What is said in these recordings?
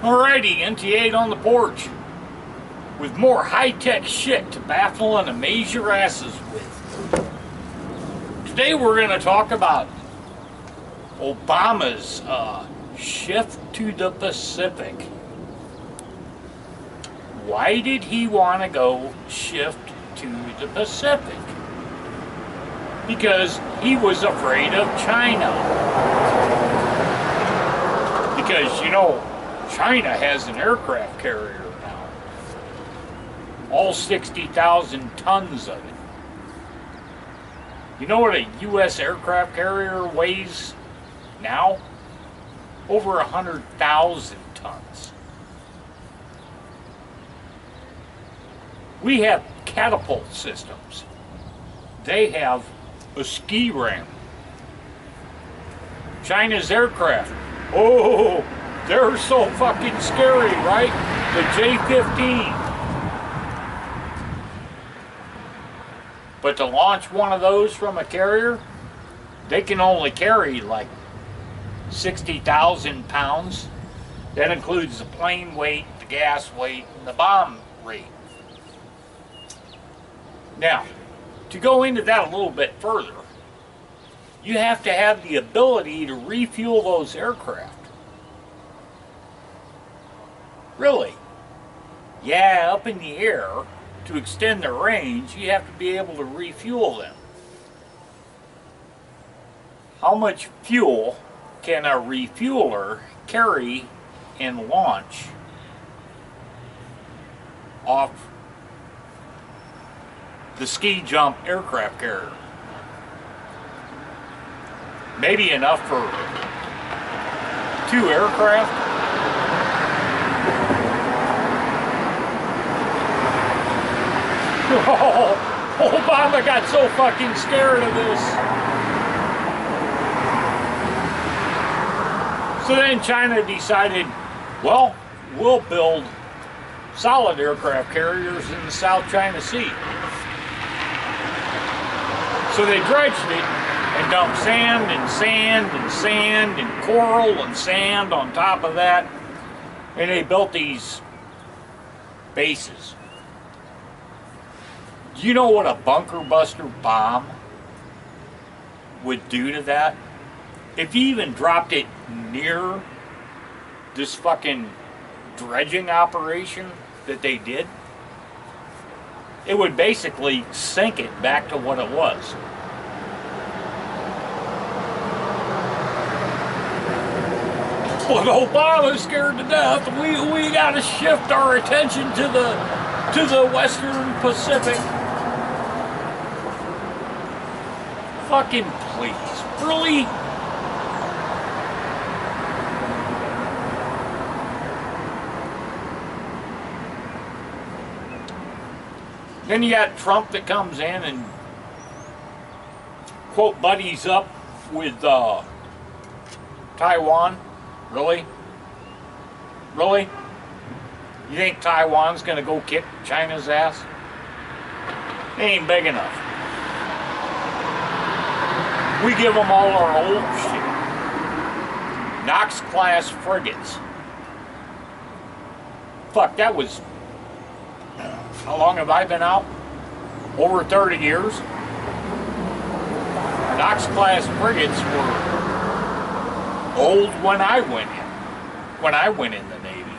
Alrighty, NT8 on the porch with more high-tech shit to baffle and amaze your asses with. Today we're going to talk about Obama's shift to the Pacific. Why did he want to go shift to the Pacific? Because he was afraid of China. Because, you know, China has an aircraft carrier now. All 60,000 tons of it. You know what a U.S. aircraft carrier weighs now? Over 100,000 tons. We have catapult systems. They have a ski ramp. China's aircraft. Oh, they're so fucking scary, right? The J-15. But to launch one of those from a carrier, they can only carry like 60,000 pounds. That includes the plane weight, the gas weight, and the bomb weight. Now, to go into that a little bit further, you have to have the ability to refuel those aircraft. Really? Yeah, up in the air, to extend their range, you have to be able to refuel them. How much fuel can a refueler carry and launch off the ski jump aircraft carrier? Maybe enough for 2 aircraft. Oh, Obama got so fucking scared of this. So then China decided, well, we'll build solid aircraft carriers in the South China Sea. So they dredged it and dumped sand and sand and sand and coral and sand on top of that. And they built these bases. Do you know what a bunker buster bomb would do to that? If you even dropped it near this fucking dredging operation that they did, it would basically sink it back to what it was. But Obama's scared to death. We gotta shift our attention to the Western Pacific. Fucking please, really? Then you got Trump that comes in and quote buddies up with Taiwan. Really? Really? You think Taiwan's gonna go kick China's ass? They ain't big enough. We give them all our old shit. Knox-class frigates. Fuck, that was... How long have I been out? Over 30 years. Knox-class frigates were old when I went in. When I went in the Navy.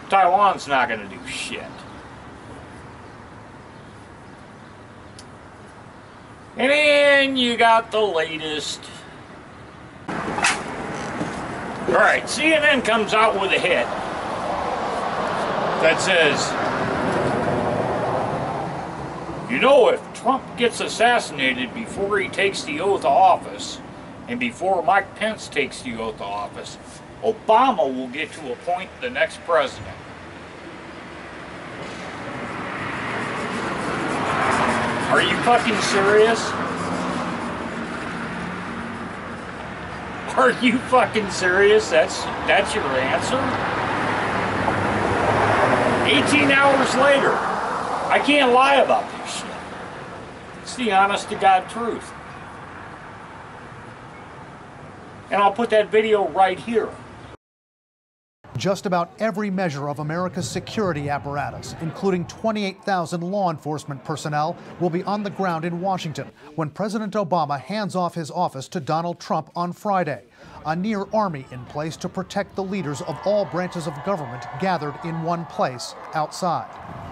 Taiwan's not going to do shit. And then you got the latest. Alright, CNN comes out with a hit that says, you know, if Trump gets assassinated before he takes the oath of office, and before Mike Pence takes the oath of office, Obama will get to appoint the next president. Are you fucking serious? Are you fucking serious? That's your answer? 18 hours later. I can't lie about this shit. It's the honest to God truth. And I'll put that video right here. Just about every measure of America's security apparatus, including 28,000 law enforcement personnel, will be on the ground in Washington when President Obama hands off his office to Donald Trump on Friday. A near army in place to protect the leaders of all branches of government gathered in one place outside.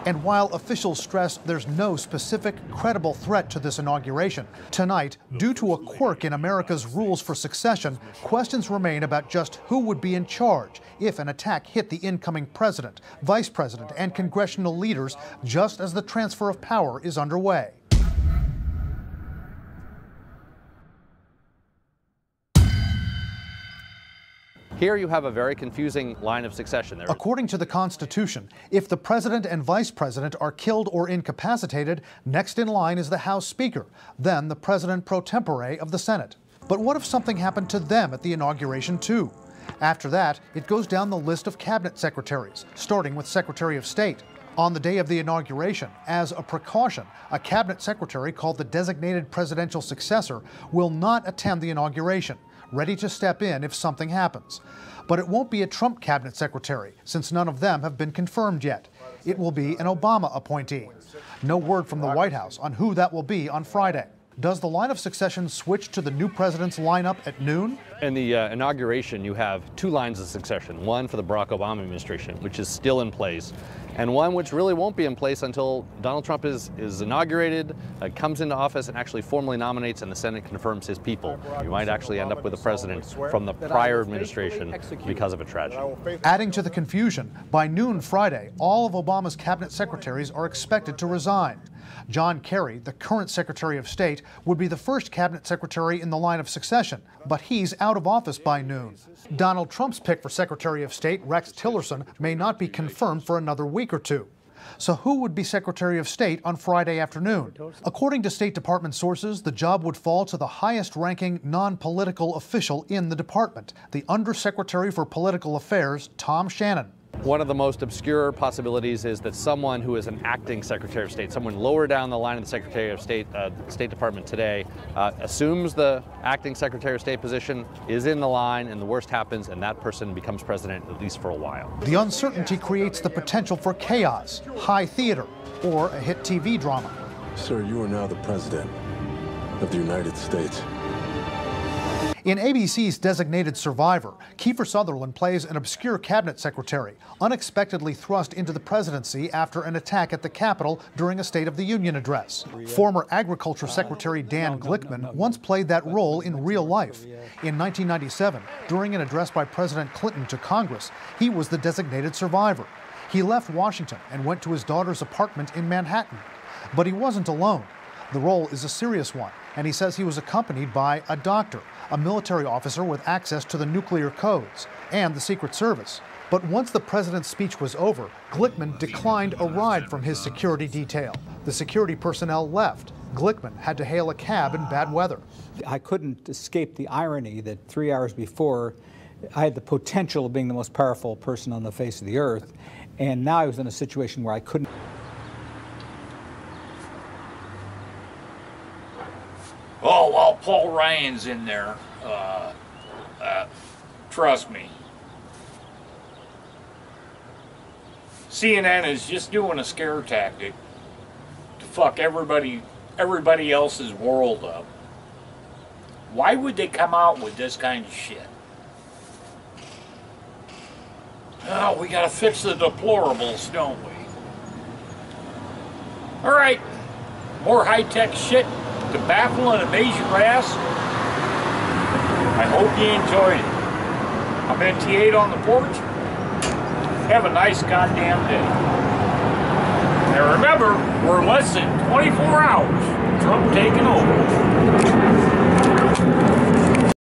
And while officials stress there's no specific, credible threat to this inauguration, tonight, due to a quirk in America's rules for succession, questions remain about just who would be in charge if an attack hit the incoming president, vice president, and congressional leaders just as the transfer of power is underway. Here you have a very confusing line of succession. According to the Constitution, if the president and vice president are killed or incapacitated, next in line is the House Speaker, then the president pro tempore of the Senate. But what if something happened to them at the inauguration too? After that, it goes down the list of cabinet secretaries, starting with Secretary of State. On the day of the inauguration, as a precaution, a cabinet secretary called the designated presidential successor will not attend the inauguration, ready to step in if something happens. But it won't be a Trump cabinet secretary, since none of them have been confirmed yet. It will be an Obama appointee. No word from the White House on who that will be on Friday. Does the line of succession switch to the new president's lineup at noon? In the inauguration, you have two lines of succession, one for the Barack Obama administration, which is still in place, and one which really won't be in place until Donald Trump is inaugurated, comes into office, and actually formally nominates, and the Senate confirms his people. You might actually end up with a president from the prior administration because of a tragedy. Adding to the confusion, by noon Friday, all of Obama's cabinet secretaries are expected to resign. John Kerry, the current Secretary of State, would be the first cabinet secretary in the line of succession, but he's out of office by noon. Donald Trump's pick for Secretary of State, Rex Tillerson, may not be confirmed for another week or two. So who would be Secretary of State on Friday afternoon? According to State Department sources, the job would fall to the highest-ranking non-political official in the department, the Undersecretary for Political Affairs, Tom Shannon. One of the most obscure possibilities is that someone who is an acting Secretary of State, someone lower down the line of the Secretary of State, State Department today, assumes the acting Secretary of State position, is in the line, and the worst happens, and that person becomes president, at least for a while. The uncertainty creates the potential for chaos, high theater, or a hit TV drama. Sir, you are now the President of the United States. In ABC's Designated Survivor, Kiefer Sutherland plays an obscure cabinet secretary, unexpectedly thrust into the presidency after an attack at the Capitol during a State of the Union address. Former Agriculture Secretary Dan Glickman once played that role in real life. In 1997, during an address by President Clinton to Congress, he was the designated survivor. He left Washington and went to his daughter's apartment in Manhattan. But he wasn't alone. The role is a serious one, and he says he was accompanied by a doctor, a military officer with access to the nuclear codes, and the Secret Service. But once the president's speech was over, Glickman declined a ride from his security detail. The security personnel left. Glickman had to hail a cab in bad weather. I couldn't escape the irony that 3 hours before, I had the potential of being the most powerful person on the face of the earth, and now I was in a situation where I couldn't. Oh, well, Paul Ryan's in there. Trust me. CNN is just doing a scare tactic to fuck everybody else's world up. Why would they come out with this kind of shit? Oh, we gotta fix the deplorables, don't we? Alright, more high-tech shit to baffle and amaze your ass. I hope you enjoyed it. I'm NT8 on the porch. Have a nice goddamn day. And remember, we're less than 24 hours from Trump taking over.